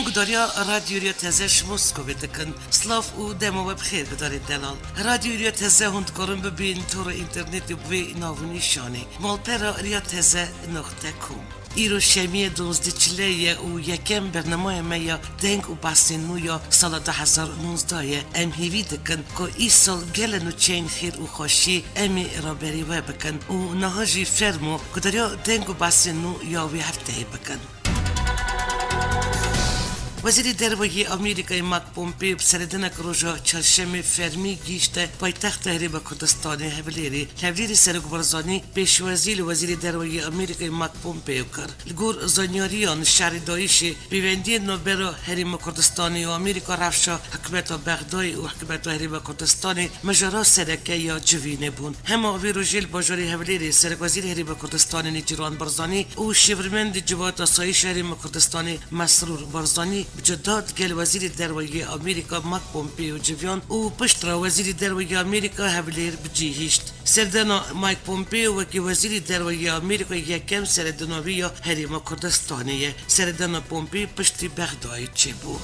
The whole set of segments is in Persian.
گداریا رادیویا تزش مسکوی دکن سلاف و دمو بخیر گداری دلال رادیویا تزه هند کرن ببین تور اینترنتی بی ناونی شانی مالپرا ریا تزه نقطه کم ایرو شمی چلیه و یکم برنامه میا دنگ و باسینویا سال 2019 ام هیوی دکن که ای سال گلن و چین خیر و خوشی امی را بری و بکن و نهاجی فرمو گداریا دنگ و باسینو یا وی هفته بکن وزیر درویی آمریکای ماک پومپیو سردنک روزا چهارشنبه فرمی گیشته پایتخت تحریم کردستان هفلیری سرگبرزانی پیشوازی وزیر درویی آمریکای ماک پومپیو کرد. لگور زانیاریان شهر دایش بیوندی نوبرو حریم کردستانی و آمریکا رفشا حکمت بغداد و حکمت حریم کردستانی مجرا سرکه یا جوینه بون. همه ویروژیل باجوری هفلیری سرگوزیر حریم کردستان نیجران برزانی و شیورمند جواد آسایش حریم کردستانی مسرور برزانی بجداد گل وزیر درویی آمریکا ماک پومپیو جویان و پشت را وزیر درویی آمریکا هفلیر بجیهشت. سردنا مایک پومپیو وکی وزیر درویی آمریکا یکم سردناوی حریم کردستانیه. سردنا پومپیو پشتی بغداد چه بود.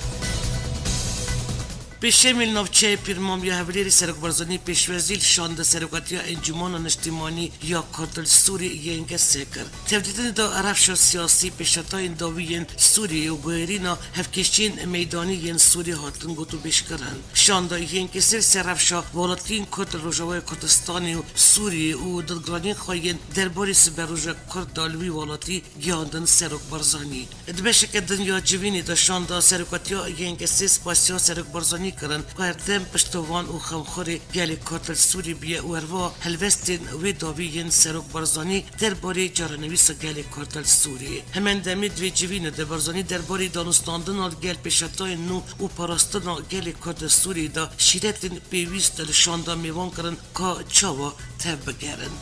پیشمیل نوچه پیرمام یا هفلیری سرگبرزانی پیشوزیل شانده سرگاتیا انجمان نشتیمانی یا کردل سوری ینگ سکر. تبدیدن دا عرفش سیاسی پیشتاین داویین سوری و گویرینا هفکشین میدانی ین سوری هاتن گوتو بشکرن. شانده ینگ سرفشا والاتین کردل روژاوی کردستانی و سوری و دادگرانی خواهین درباری سبروژا کرد دالوی والاتی گیاندن سرگبرزانی. دبشه که دنیا جوینی دا شانده سرگاتیا ینگ سپاسیا سرگبرزانی کرن قردم پشتوان و خمخوری گلی کاتل سوری بیه و اروا هلوستین و داویین سروک برزانی درباره جارنویس گلی کاتل سوری همان دمید و جوین ده برزانی درباره دانستاندن آل گل پیشتای نو و پراستن آل گلی کاتل سوری دا شیرتین پیویست لشانده میوان کرن که چاوا تب بگرن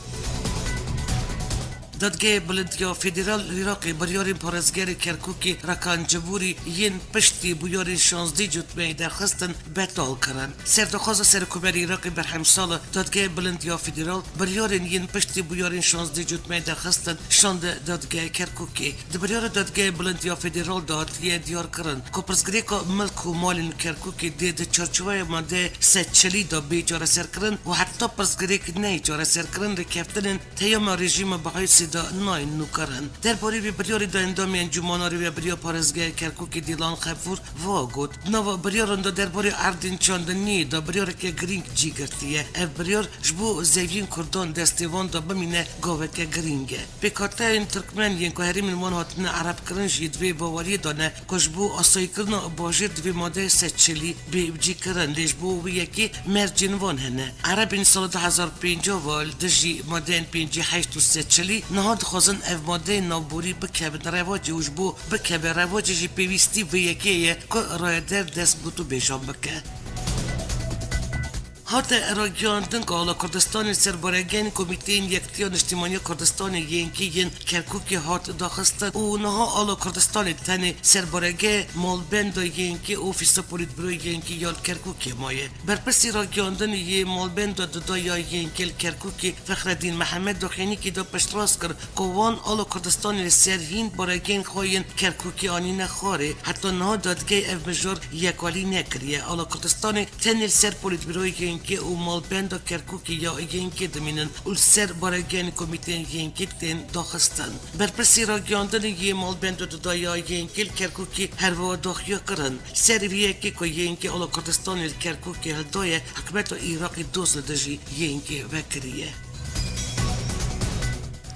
دادگاه بلندیا فدرال عراقی بریارین پارزگر کرکوکی رکان جبوری ین پشتی بویارین 16 جتمه درخواستن بطال کرن. سردخواست سرکوبر عراقی بر همسال دادگاه بلندیا فدرال بریارین ین پشتی بویارین 16 جتمه درخواستن شانده دادگاه کرکوکی. دبریار دادگاه بلندیا فدرال دادگاه دیار کرن. کپرزگری که ملک و مالین کرکوکی دید چارچوه ماده سچلی دا بیجاره سر کرن و حتی پرزگری که نیجاره سر کرن رکفتن تیام رژیم بهای دا ناین نوکرن درباره بریاری دا اندامی انجماناری و بریا پارزگاه کرکوک دیلان خفور واگود نو بریاران دا درباره اردین چاندنی دا بریار که گرینگ جی گرتیه اف بریار جبو زیوین کردان دستیوان دا بمینه گاوه که گرینگه بکارته این ترکمن ین که هریم المان هاتنه عرب کرن جیدوی باوری دانه که جبو آسایی کرن باجر دوی ماده سچلی بیبجی کرن لیش بو یکی مرجنوان هنه عرب این سال 2050 وال دجی ماده 58 و سچلی نهاد خوزن اف ماده نابوری بکبن رواجی وش بو بکبن رواجی جی پیویستی و یکیه که رای در دست بوتو بیشان بکه هات راگیاندن که حالا کردستان سربارگین کمیتین یکتیان اجتماعی کردستان ینکی ین کرکوکی هات داخستن و نها حالا کردستان تنی سربارگه مالبند ینکی اوفیس پولیت بروی ینکی یال کرکوکی مایه برپسی راگیاندن یه مالبند دادا یا ینکل کرکوکی فخردین محمد دخینی که دا پشتراس کرد که وان حالا کردستان سرهین بارگین خواهین کرکوکی آنی نخواره حتی نها دادگاه اف مجار یکالی نکریه حالا کردستان تنی سر پولیت بروی که او مالبند کرکوکی یا ینکی دمینن اول سر بارگین کمیتین ینکی تن داخستن برپسی را گیاندن یه مالبند دادا یا ینکی کرکوکی هر و داخیا کرن سر ویکی که ینکی اولا کردستان کرکوکی هلدای حکمت عراقی دوز ندجی ینکی وکریه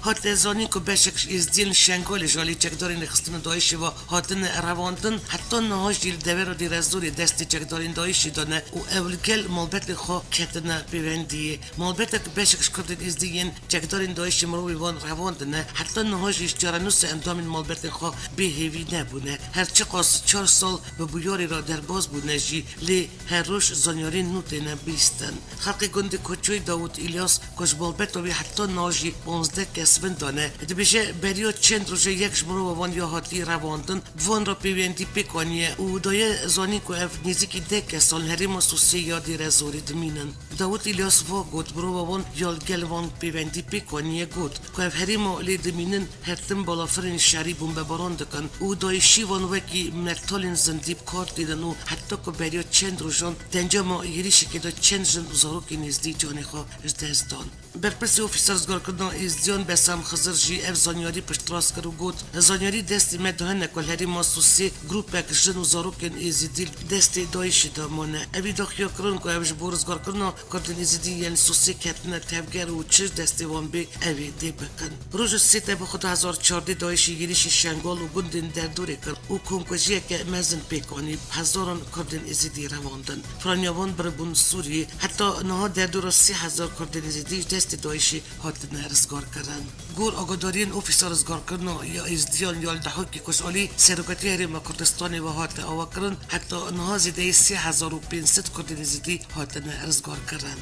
هات زانی که بشکش ازدین شنگال جالی چکدارین خستن دایشی و هاتن رواندن حتی نهاش دیل دویر و دیر از دوری دستی چکدارین دایشی دانه و اولگل مالبت خو کتنه بیوندیه مالبت که بشکش کردن ازدین چکدارین دایشی مروی وان رواندنه حتی نهاش جارنوس اندامین مالبت خو بیهیوی نبونه هرچی قاس 4 سال به بویاری را در باز بونه جی لی هر روش زانیاری نوتینه بیستن خلق گنده کچ پرچوی داوود ایلیاس کش بالبتوی حتی ناجی 15 کس وندانه دبیجه بریو چند روزه یک جمرو وان یا هاتی رواندن وان را پیوندی پیکانیه او دایه زانی که اف نزدیکی 10 کسان هریم سوسی یادی رزوری دمینن داوود ایلیاس وا گوت برو وان یال گلوان پیوندی پیکانیه گوت که اف هریم لی دمینن هرتم بالافرین شری بومبه باران دکن او دای شیوان وکی مرتالین زندیب کار دیدن و حتی که بریو چند روزان دنجا ما یریشی که دا چند جن زاروکی نزدی جانی خواه دست دان برپرسی اوفیسرز گار کردن ازدیان بسام خزر جی اف زانیاری پشتراس کرو گوت زانیاری دستی مدهن نکل هری ماسوسی گروپک جن و زاروکن ازدیل دستی دایشی دامانه اوی داخیا کرن که اوش بورز گار کردن کردن ازدی یعنی سوسی کتنه تفگر و چش دستی وان بی اوی دی بکن روز سیت به خود 1014 دایشی گیریشی شنگال و گندن در دوره کرد و کنکوژیه که مزن پیکانی هزاران کردن ازدی رواندن فرانیاوان بربون سوری حتی نها در دور 3000 کردن ازدی دست دایشی هاتن رزگار کردن گور آگادارین اوفیسر رزگار کردن یا ازدیان یا دهوکی کشالی سرکتی هریم کردستانی و هات آوا کردن حتی نها زیده 3500 کردن ازدی هاتن رزگار کردن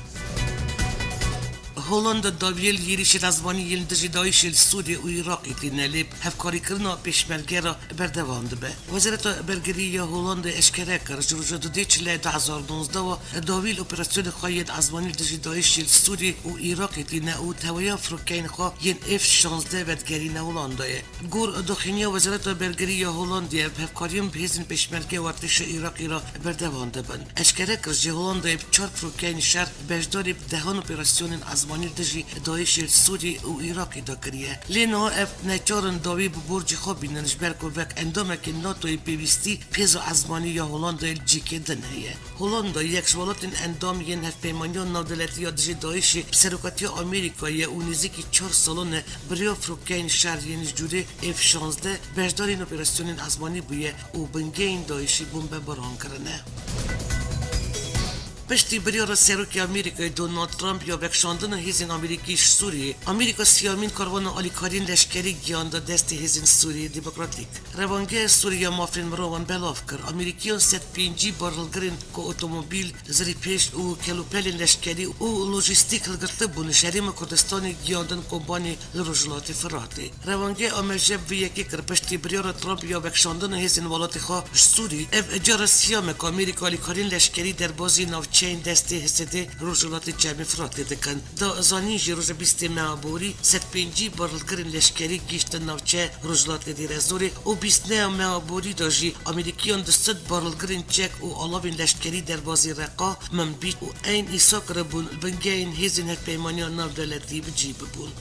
هولندا داویل یریش رزبانی یلدجی دایشیل سوریه و عراقی تینلیب هفکاری کرنا پیشمرگه را بردوان دبه وزارت برگری یا هولندا اشکره کرد جروجه دو دیچله 2019 و داویل اپراسیون خواهید رزبانی دجی دایشیل سوریه و عراقی تینه و تویا فروکین خواه ین F-16 ودگرین هولندایه گور دخینیا وزارت برگری یا هولندیه هفکاریم بهزین پیشمرگه و ارتش عراقی را بردوان دبن اشکره کرد جه هولندایه 4 فروکین شهر بجداری دهان اپراسیون ازمانی دجی دایشیل سوری و عراقی دا کریه لینو اف نچارن داوی برج خواب بیننش برکو وک اندامک ناتوی پیوستی پیزو ازمانی یا هولندا جیکه دنهیه هولندا یک شوالاتین اندام ین هف پیمانیان نودلتی یا دجی دایشی سرکاتی آمریکایی و نزدیکی 4 سالانه بریو فروکین شهر ینش جوری F-16 بجدارین اپراسیون ازمانی بویه و بنگین دایشی بومبه باران کرنه پشتی بریار سروکی آمریکای دونالد ترامپ یا بکشاندن هیزین آمریکیش سوریه آمریکا سیامین کاروان آلیکارین لشکری گیان دا دست هیزین سوریه دموکراتیک روانگه سوریه مافرین مروان بلاف کر آمریکیان 105 بارلگرین که اتومبیل زری پیش و کلوپلین لشکری و لوجستیک هلگرته بون شریم کردستانی گیاندن کمبانی لروجلات فراتی روانگه آمرجب وی یکی کر پشتی بریار ترامپ یا بکشاندن هیزین والات خواه سوریه اف اجار سیامک آمریکا آلیکارین لشکری در بازی نو چین دستی هسته روزولات جمع فراتی دکن دا زانیجی روز 20 معبوری 105 بارلگرین لشکری گیشت نوچه روزولات دیر ازوری و 29 معبوری داجی امریکیان 200 بارلگرین چک و علاوین لشکری در بازی رقا منبیت و این ایسا کربون بنگین هیزین هک پیمانیان ناو دولتی بجیب بون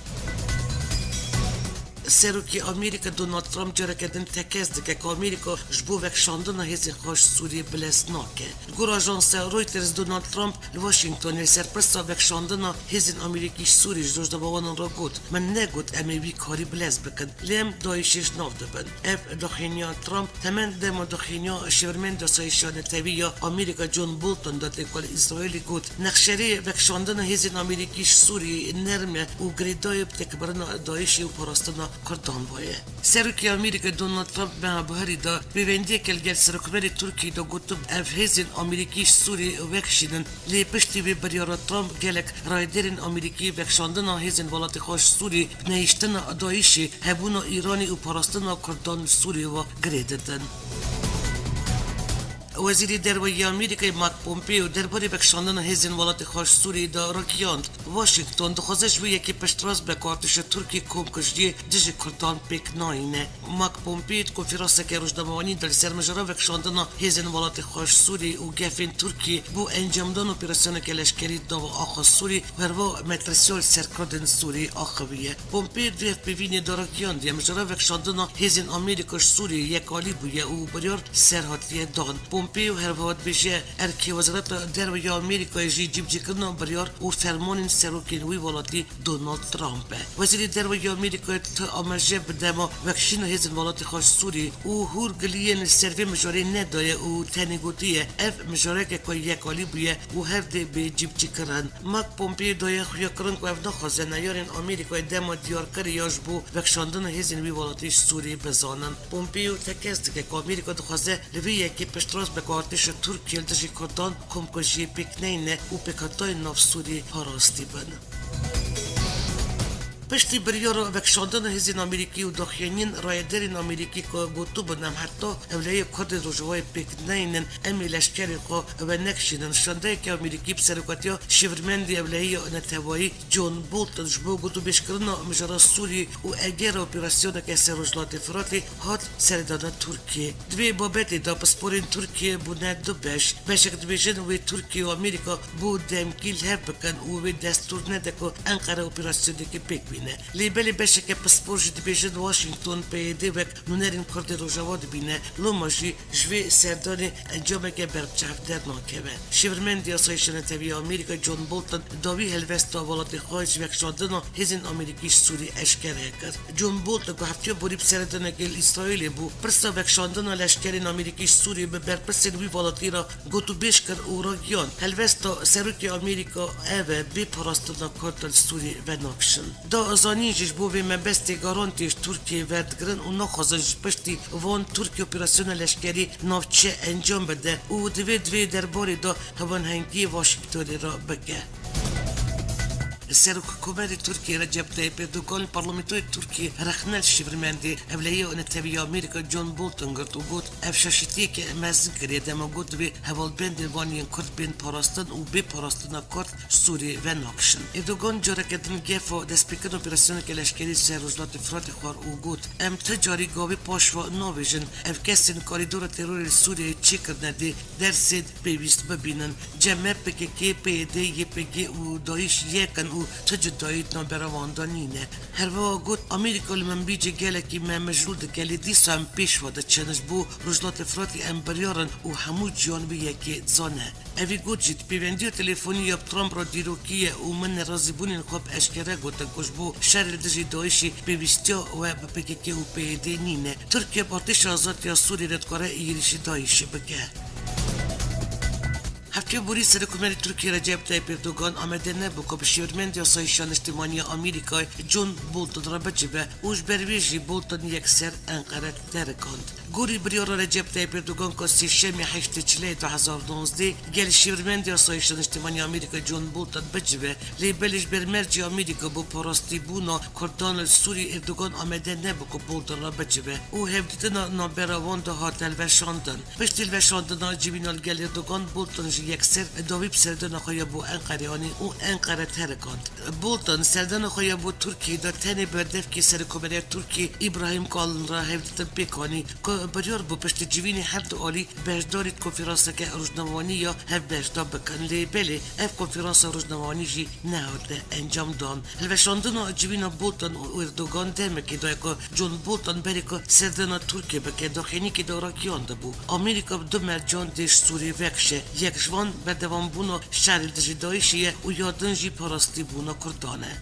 سروکی آمریکا دونالد ترامپ جره کردن تکز دکه که آمریکا جبو وکشاندن هزین خوش سوریه بلس ناکه. گور آژانس رویترز دونالد ترامپ لواشنگتون سرپرست وکشاندن هزین آمریکیش سوریه جوش دبوانان را گود من نگود امیوی کاری بلس بکن لیم دایشش ناف دبن اف دخینیا ترامپ تمن دم دخینیا شورمن دسایشان تاوی یا آمریکا جون بولتون داد اکول اسرائیلی گود نقشری وکشاندن هزین آمریکیش سوریه نرمه و گریدای بتکبرن دایشی و پراستنا کردان بایه. سروکی آمریکا دونالد ترامپ به بهاری دا بیوندی کل گل سرکمری ترکی دا گوتب افهزین آمریکیش سوری وکشیدن لی پشتی بی بریار ترامپ گلک رایدرین آمریکی وکشاندن هزین ولات خوش سوری نیشتن دایشی هبون ایرانی و پراستن کردان سوری و گریددن. وزیر دروی آمریکای مایک پومپیو درباره بکشاندن هزین ولات خوش سوری دا راکیاند واشنگتن دخوازش بو یکی پشتراز به کارتش ترکی کمکشی دیجی کردان پیک ناینه مایک پومپیو کنفرانس که روزنامه‌نگاری در سرمجرا بکشاندن هزین ولات خوش سوری و گفین ترکی بو انجامدن اپراسیون کلشکری دا و آخا سوری وروا مترسیال سرکردن سوری آخویه پومپیو ویف ببینی دا راکیاند یا مجرا بکشاندن هزین آمریکاش سوری یکالی بویه و بریار سرحاتی دان پومپیو هر وقت بیشه ارکی وزارت دروی آمریکای جیب جکرنا بریار و فرمان سروکین وی ولاتی دونالد ترامپ وزیر دروی آمریکای تا آمرجه بدما وکشین هزین ولات خوش سوری و هور گلین سروی مجاری ندایه و تنگوتیه اف مجاره که کوی یکالی بیه و هر دی به جیب جکرن مایک پومپیو دایه خویا کرن که اف نخوازه نیارین آمریکای دما دیار کری یاش بو وکشاندن هزین وی ولاتیش سوری بزانن پومپیو تکست که آمریکا دخوازه لوی یکی پشتراز به ارتش ترکیه دژی کردان کم کجی بکنینه و بکتای ناف سوری پاراستی بن. پشتی بریار وکشاندن هزین آمریکی و داخلین رایدرین آمریکی که گوتو بنام حتی اولیه کرد روجوای بکنینن امی لشکری که و نکشیدن شنده که آمریکی بسرکاتیا شیورمندی اولیه نتوایی جون بولتن جبو گوتو بشکرنا مجرا سوری و اگر اپراسیون که سروجلات فراتی هات سردان ترکیه دوی بابتی دا پسپورین ترکیه بوند دو بشک دویجن و ترکیه و آمریکا بود دمکیل هف بکن و دستور نده که انقره اپراسیونی که بک لیبلی بشه که پسپور جدی بیشتر واشنگتن پیدا وک نونرین کرد روجواد بینه لوماشی جوی سردانی انجام که برچاف در ناکبه شیورمندی آسایشان تبی آمریکا جون بولتن داوی هلوست آوالات خواهش وک شدن هزین آمریکی سوری اشکره کرد جون بولتن که هفته بریب سردان گل اسرائیل بو پرسا وک شدن لشکرین آمریکی سوری به برپرسین وی والاتی را گوتو بیش کرد اوراگیان هلوست سروکی آمریکا اوه بی پراستنا کرد سوری و ناکشن ازانیجش بوی مبستی گارانتیش ترکیه وردگرن و نخوازنش پشتی وان ترکیه اپراسیون لشکری نافچه انجام بده و دوی درباری دا هوان هنگی واشنگتن را بگه. سرکوبر ترکیه رجب طیب اردوغان پارلمانتوی ترکیه رخنل شیورمندی اولیه نتوی آمریکا جون بولتن گرد و گوت افشاشتی که مزن کرده اما گوت به هوالبند وانین کرد بین پاراستن و بی پاراستن کرد سوری و ناکشن اردوغان جاره کدن گفا دست پیکن اپراسیون که لشکری سروجلات فرات خوار و گوت ام تجاری گاوی پاشوا نویژن اف کسین کاریدور ترور سوریه چی کردنده درسید پیوست ببینن جمع پککی پیده یه پکی و دایش یکن و تجدایت نابرواندانینه هر وقت آمریکا لمن بیجه گله که من مجرود گله دیسا هم پیش واده چنش بو رجلات افراطی امبریارن و همو جان به یکی زانه اوی گوت جید پیوندی و تلیفونی یا ترامپ را دیروکیه و من رازی بونین خواب اشکره گوتن کش بو شهر دجی دایشی بیوستیا و بپککی و پیده نینه ترکیه پارتش آزاد یا سوری ردکاره ایریشی دایشی بگه هفته بوری سرکومری ترکیه رجب طیب اردوغان آمده نبو که به شیورمند آسایشان اجتماعی آمریکای جون بولتن را بجبه اوش برویجی بولتن یک سر انقره ترکاند گوری بریار رجب طیب اردوغان که سیشمی هشت چله 2019 گل شیورمند آسایشان اجتماعی آمریکا جون بولتن بجبه لیبلش بر مرجی آمریکا بو پاراستی بونا کردان سوری اردوغان آمده نبو که بولتن را بجبه او هفدیدن نابراوان ده هاتل وشاندن پشتیل وشاندن آجیبینال گل اردوغان بولتن یک سر دوی سردان خواه بو انقریانی او انقره ترکاند بولتن سردان خواه بو ترکیه دا تنی بردف که سرکوبری ترکیه ابراهیم کالن را هفدیدن بکنی که بریار بو پشت جوینی هر دو آلی بجدارید کنفرانس که روزنامانی یا هف بجدار بکن لیبلی اف کنفرانس روزنامانی جی نهارده انجام دان الوشاندن جوین بولتن و اردوغان دمه که دای که جون بولتن بری که سردان ترکیه بکن داخلی که دارا گیانده بو آمریکا دو مرجان دیش سوری وکشه یک جوان به دوام بونا شهر دجی دایشیه و یادنجی پاراستی بونا کردانه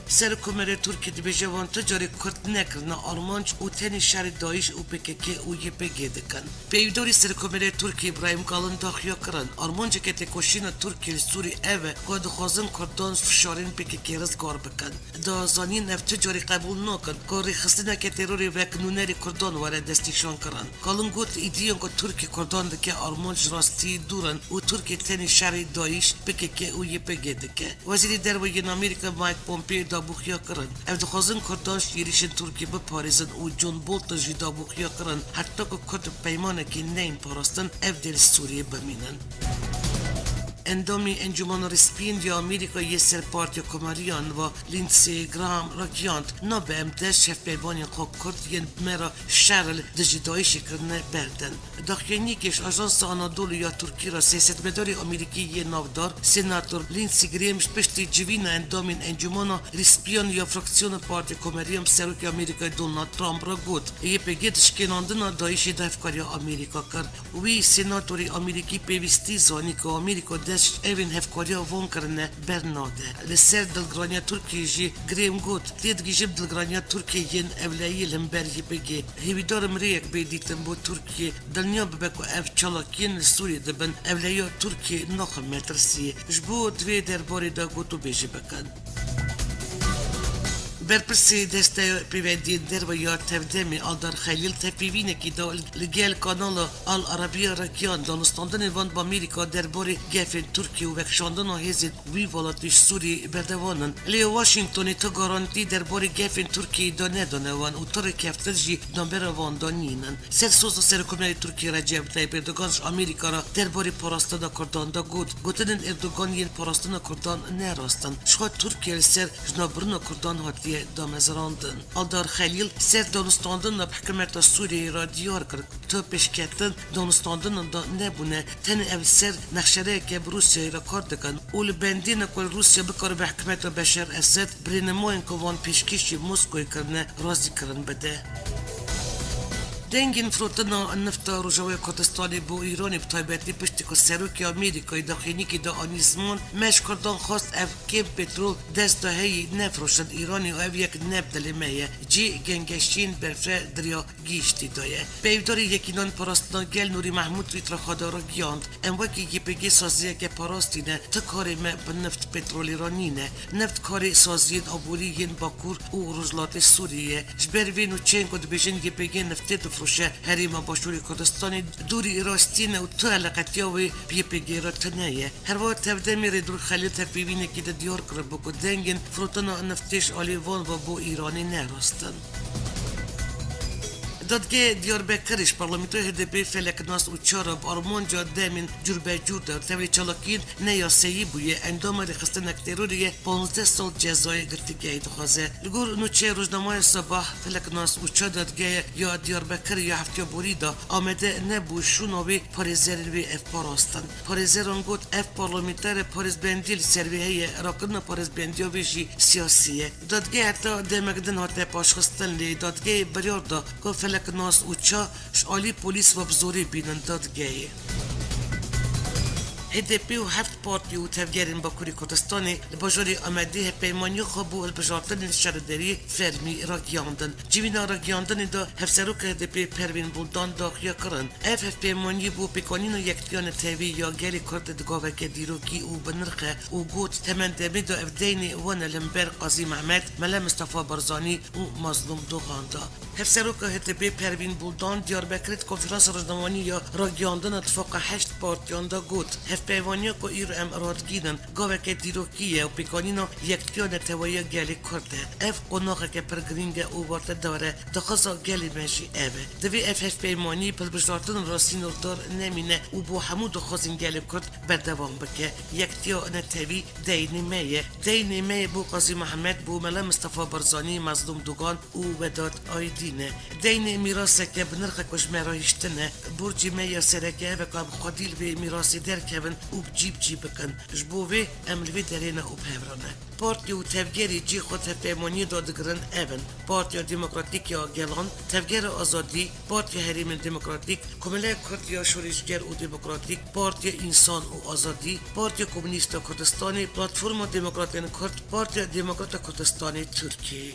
سرکومر ترکیه دی بجوان تجاری کرد نکرنا آرمانج و تنی شهر دایش و پککی و یه پگه دکن پیوداری سرکومر ترکیه ابراهیم کالن داخیا کرن آرمانج که تکوشین ترکیه سوری اوه که دخوازن کردان فشارین پککی رزگار بکن دازانین اف تجاری قبول نکن که ریخستنه که تروری وکنونری کردان وارد دستیشان کرن کالن گوت ایدیون که ترکیه کردان دکه آرمانج راستی دورن و ترکیه تنی شهر دایش پککی و یه پگه دکه وزیری درویین آمریکا مایک پومپیو دابوخیا کرن اف دخوازن کردان شیریشن ترکیه بپاریزن و جون بولتن جی دابوخیا کرن حتی که کرد پیمانه که نین پاراستن اف دل سوریه بمینن اندامی انجمن رسپیندی آمریکا یه سر پارتی کماریان و لیندسی گرام را گیاند نابه امتش شف پیبانی خواب کرد ین مرا شرل دجدایشی کرنه بردن داخلی کش آژانس آنادولو یا ترکی را سیاستمداری آمریکی یه نافدار سناتور لیندسی گریمش پشتی جوین اندامین انجمن رسپیان یا فراکسیون پارتی کماریم سروک آمریکا دونالد ترامپ را گود یه پگیدش کناندن دایشی دفکاری آمریکا کرد وی سناتوری آمریکی پیوستی زانی که آمریکا evin hevkarya von karne bernade. Li ser dilgraniya Türkiye jî girêm got tê digîjib dilgraniya Türkiyeên evleyî limber yê bigê. Hêvîdarım rêyek bê dîtin bo Türkiye dilniya bibe ku ev çalakiyên li Sûriyê dibin evleya Türkiye naxwe metirsiyê. Ji bo divê derbarê de got û bêjî bikin. برپرسی دسته پیوندین در و یا تفدمی آلدار خلیل تفیوینه که دا لگل کانال آل عربیه رکیان دانستاندن وان با امریکا در باری گفن ترکیه و وکشاندن و هزید وی ولاتش سوری بردوانن لی واشنگتونی تو گارانتی در باری گفن ترکیه دا ندانه وان و طور کفتر جی نمبر وان دانینن سر سوز و سرکومنی ترکیه رجب تایب اردوگانش امریکا را در باری پاراستان کردان دا گوتنن اردوگان ین پاراستان کردان نراستن شخواد ترکیه سر جنابرن کردان هاتیه دامزراندن آلدار خلیل سر دانستاندن بحکمت سوریه را دیار کرد تا پیشکتن دانستاندن دا نبونه تن او سر نخشره که روسیه را کار دکن اول بندین کل روسیه بکار به حکمت بشار اسد برینموین که وان پیشکشی موسکوی کرنه رازی کرن بده دنگین فروتنا النفط رجوع کردستانی با ایرانی بطایبتی پشتی که سروک امریکای داخلی که دا آنیزمان مش کردان خواست اف که پترول دست دهی نفروشد ایرانی و اف یک نبدل میه جی گنگشین برفره دریا گیشتی دایه بیوداری یکینان پاراستان گل نوری محمود ویتر خدا را گیاند اموکی که بگی سازیه که پاراستینه تا کاری ما به نفت پترول ایرانینه نفت کاری سازیه آبوری ین باکور و رجلات سوریه جبر وین و چین کد بیشن که بگی نفتی فروشه هریما باشوری کردستانی دوری راستینه و تو علاقتیاوی پیپیگی را تنیه هر وقت تفدمی ریدور خلیل تفیوینه که ده دیار کرد بکو دنگین فروتنا نفتش آلیوان و بو ایرانی نراستن دادگاه دیاربکرش پارلمانتوی HDP فلک ناس و چارب آرمان جا دامین جور به جور دار توی چالاکین نیاسایی بویه اندام رخصتن اکتروریه 15 سال جزای گرتگاهی دخوازه لگور نوچه روزنامه صباح فلک ناس و چا دادگاه یا دیاربکر یا هفته بوریدا آمده نبو شونوی پاریزر وی اف پاراستن پاریزران گوت اف پارلمانتر پاریز بندیل سرویه راکن پاریز بندیو ویجی سیاسیه دادگاه حتی دمگدن هاته پاشخستن لی دادگاه بریاردا که فلک ناس و چا شالی پلیس و بزوری بینن دادگاهی HDP و هفت پارتی و تفگرین با کوری کردستانی لباجوری آمده پیمانی خوابو البجارتن شردری فرمی را گیاندن جیوینا را گیاندن دا هفسروک HDP پروین بولدان داخیا کرن اف پیمانی بو پیکانین و یکتیان تیوی یا گلی کرد دگاوه که دیروکی و بنرخه و گوت تمن دمی دا افدین وان لمبر قاضی محمد ملا مصطفى برزانی و مظلوم دوغاندا هفسروک HDP پروین بولدان دیاربکرت کنفرانس روزنامانی یا را گیاندن اتفاق 8 پارتیان دا گوت پیوانیا کو ایر ام راد گیدن گاوه که دیروکیه و پیکانینا یکتیان تویا گلی کرده اف قناقه که پرگرینگ او وارد داره دخصا گلی مجی اوه دوی اف پیمانی پر بجارتن راسین دار نمینه و بو حمود خوزین گلی کرد بردوام بکه یکتیان توی دینی میه بو قاضی محمد بو ملا مصطفى برزانی مظلوم دوگان او وداد آیدینه دین میراثه که بنرخ کش مرایشتنه برجی میه سرکه و کام خادیل به میراثی در کبن او جیب کن جبوه املوی درینه او پهورانه پارتی و تفگری جی خود پیمانی دادگرن اون پارتی دموکراتیک یا گلان تفگر آزادی پارتی حریم دموکراتیک کمله کرد یا شورشگر و دموکراتیک پارتی انسان و آزادی پارتی کمونیست کردستانی پلاتفرم دموکراتین کرد پارتی دموکرات کردستانی ترکیه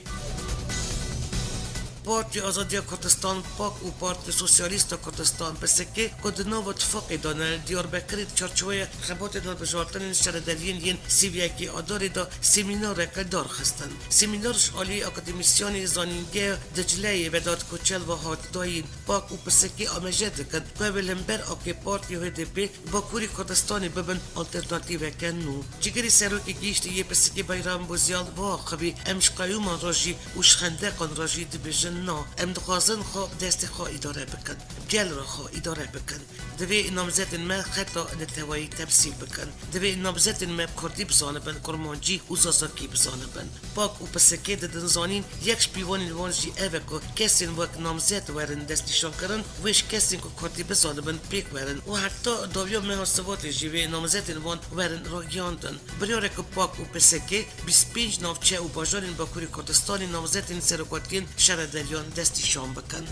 پارتی آزادی کردستان پاک و پارتی سوسیالیست کردستان بسکه کدنا و اتفاقی دانه دیاربکرید چارچوه خبات دان بجارتن شردرین ین سیویکی آداری دا سیمینار که دار خستن سیمینارش عالی اکادمیسیانی زانینگه دجله و داد کچل و هات داین پاک و بسکه آمجه دکن که ولنبر آکی پارتی HDP با کوری کردستانی ببن آلترناتیو کنو جگری سروکی گیشتی یه بسکه بیرام بوزیال واقعی امش قیومان راجی و شخندقان راجی دبیجن نه ام دخوازن خو دست خو اداره بکن گل را خو اداره بکن دوی نامزد ما خطا نتوایی تفسیر بکن دوی نامزد ما کردی بزانه بن کرمانجی و زازاکی بزانه بن پاک و پسکه دنزانین یکش بیوان الوانجی اوکو کسین وک نامزد ورن دستیشان کرن ویش کسین که کردی بزانه بن پیک ورن و حتی داویا محاسبات جیوه نامزد الوان ورن را گیاندن بریاره که پاک و پسکه 25 نافچه و باجارین با کوری کردستانی نامزد سرکاتین شردری دستی شام بکن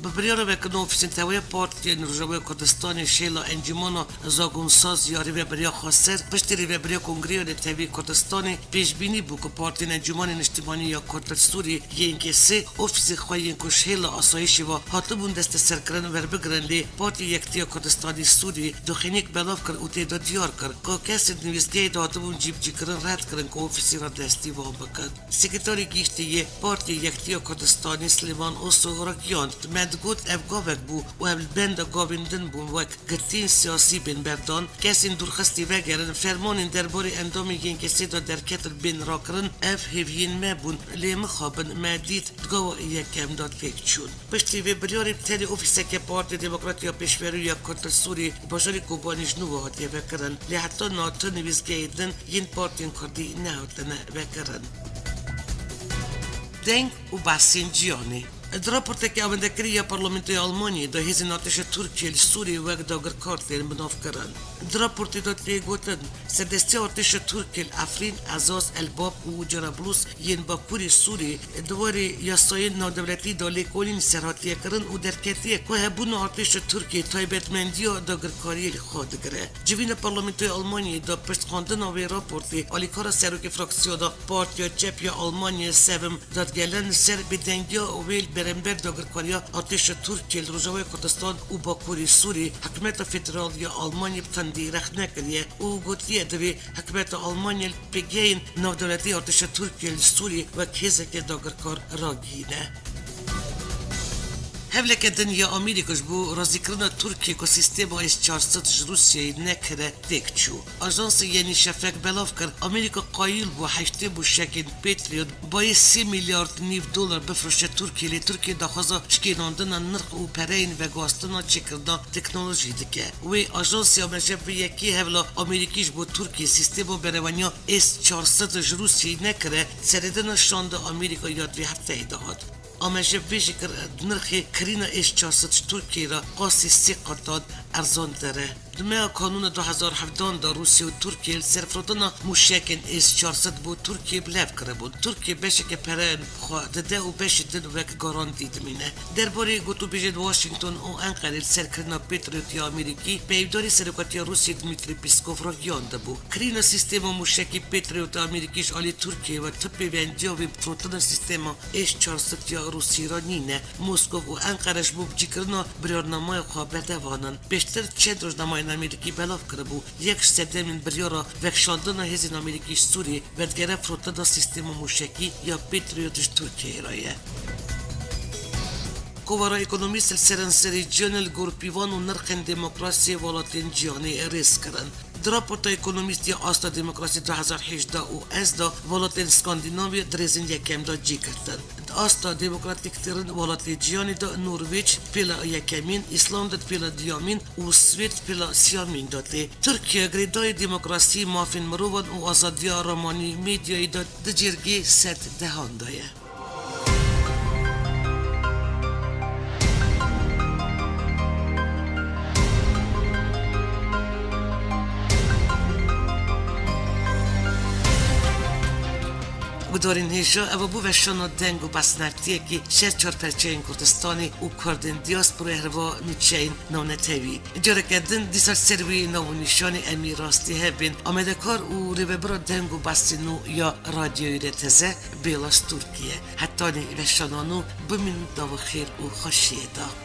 ببریار وکن اوفیسین تاوی پارتی نروژوی کردستان شیلا انجمانو زاگونساز یا ریوی بریا خاصر پشتی ریوی بریا کنگریو دی تاوی کردستان پیش بینی بو که پارتی انجمان اجتماعی یا کردستان سوری یینکه سه اوفیس خواهین که شیلا آسایشی و هاتبون دست سرکرن ور بگرن لی پارتی یکتیا کردستانی سوری دخینیک بلاف کر اوتی دا دیار کر که کسی نویزگی دا هاتبون جیب جی کرن رد کرن که اوفیسی را دستی وام بکن سکرتاری گیشتی پارتی یکتیا کردستانی سلیمان اوسو را گیاند مدگوت اف گاوک بو و اف بند گاویندن بو وک گرتین سیاسی بین بردان کسی درخستی وگرن فرمان درباره اندامی یینکه سه دا درکتر بین را کرن اف هیوین مبون لی مخابن مدید دگاو یکم داد فکر چون پشتی وی بریاری بتری اوفیسه که پارتی دموکراتیا پیشوری یا کردستان سوری باشاری کوبانیش نو هاتی وکرن لی حتی ناتو نویزگیدن ین پارتین کردی نهاتن وکرن دنگ و باسینجیانی درapportet که آمدکری پارلمانتی آلمانی دا هزین آتش ترکیه سوری وگ داگر کارتین بناف کرن. درapportet داد گوتن سدستی آتش ترکیه افرین ازاز الباب و جرابلس ین باکوری سوری دواری یاساین نادولتی دالی کنین سرهاتی کرن و درکتی که هبون آتش ترکیه تایبتمندی داگر کاری خود گره. جوین پارلمانتی آلمانی دا پشت خواندن آوی راپورتی آلیکارا سروک فراکسیون دا پارتیا چپ یا آلمانی سوم داد گلن سر بدنگی اویل برنبر داگرکاریا آتش ترکیه روژاوی کردستان و باکوری سوری حکومت فدرالی آلمانی بتندی رخ نکریه و گوتیه دوی حکومت آلمانی بگین نودولتی آتش ترکیه سوری و کیزک داگرکار راگینه. هفلك الدنيا أمريكاش بو رازيكرنا تركيا كو سيستيما إس 400 روسيا نكرة تكتشو أجانسي يعني شفاك بلافكر أمريكا قايل بو حيشتي بو شاكين باتريوت باي 3 مليار $9 بفرشة تركيا لتركيا داخوزا شكيناندنا نرخ و پرين وگاستنا چكرنا تكنولوجي دكه و أجانسي أمريكا يكي هفلا أمريكيش بو تركيا سيستيما بريوانيا إس 400 روسيا نكرة سردنا شاند أمريكا ياد في هفته دهات آمجه ویژه نرخ کرینا ایش 400 ترکیه را قاسی 3 قطعات ارزان داره. دمه قانون 2017 دا روسیه و ترکیه صرفردن موشکن ایش 400 بود ترکیه بلف کرده بود. ترکیه بشه که پرن خواه دده و بشه دن وک گارانتی دمینه. درباره گوتو بیجد واشنگتن و انقره سرکرنا پیتریوتی آمریکی پیوداری سرکاتی روسیه دمیتری پیسکوف را گیانده بود. کرینا سیستم موشکی پیتریوت آمریکیش آلی ترکیه و تپی بندیا و فرودن سیستم ایش 400 یا روسی را نینه. مسکو و انقرهش بود جیکرنا بریارنامه خواه بدوانن. بیشتر چند روزنامه امریکی بلاف کرده بود. یک سدمین بریارا وکشاندن هزین امریکی سوری ودگره فرودن سیستم موشکی یا پیتریوتش ترکیه رایه. کوارا اکونومیست سرانسری جنرال گروپیوان و نرخ دموکراسی ولاتین جهانی ریس کردن. درapporta اکونومیستی آستا دموکراسی 2018 و از دا ولاتین اسکاندیناوی درزین یکم دا جی کردن. آستا دموکراتیک ترن ولاتین جهانی دا نروژ پیلا یکمین، ایسلند پیلا دیامین و سوئد پیلا سیامین داده. ترکیه گریدای دموکراسی مافین مروان و آزادی رمانی میدیای دا دجرگی ست دهان دایه. بدارین هیجا او بو وشانا دنگ و بسنرتیه که شر 4% کردستانی و کردن دیاسپورا هروا نوچین نونتوی جاره کردن دیسار سروی نونیشان امی راستی هبین آمده کار و ریوبرا دنگ و بسینو یا رادیوی رتزه بیلاس ترکیه حتی وشانانو بمین داو خیر و خوشیه دا